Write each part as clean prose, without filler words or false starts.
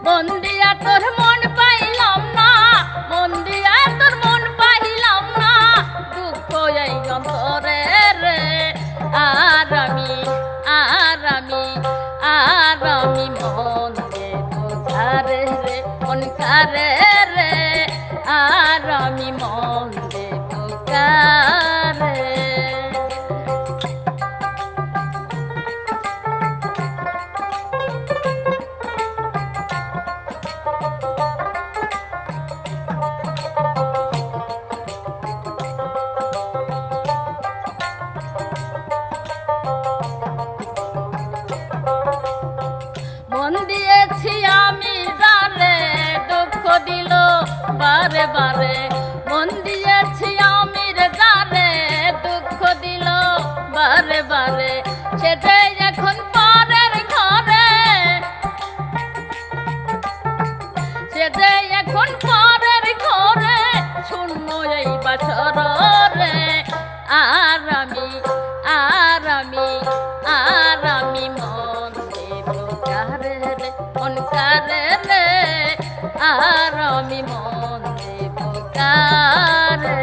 মন দিয়া তোর মন পাইলাম না, মন দিয়া তোর মন পাইলাম না, দুঃখ এই অন্তরে রে। আর আমি মন দেব কারে রে, মন কারে রে, আর আমি মন দেব কারে। মন দিয়েছি আমি জানে দুঃখ দিল বারে বারে, মন দিয়েছি আমি জানে দুঃখ দিল বারে বারে, সেটাই এখন পরের ঘরে, সেটাই এখন পরের ঘরে, শূন্য এই বছর রে। আর আমি মন দেব কারে রে, মন কারে রে, আর আমি মন দেব কারে।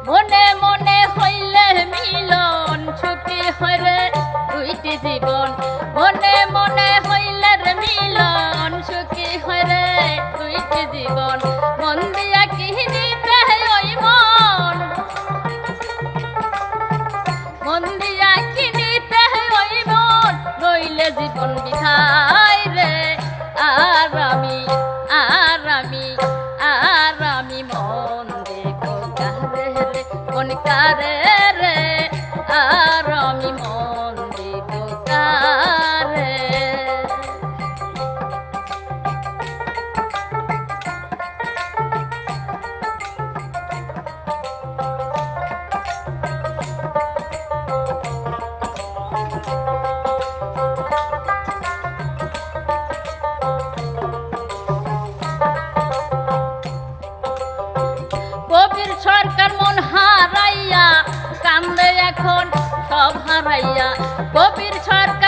মনে মনে হইলে মিলন সুখী হয় রে দুইটি জীবন, মনে মনে হইলে মিলন সুখী হয় রে দুইটি জীবন। মন দিয়া কি নিতে ওই মন, মন দিয়া কি নিতে ওই মন, রইলে জীবন বিধায় রে। আর আমি মন দেব কারে রে, মন কারে রে, আর আমি মন দেব কারে। কবির সরকার মন হারাইয়া কান্দে এখন সব হারাইয়া, কবির সরকার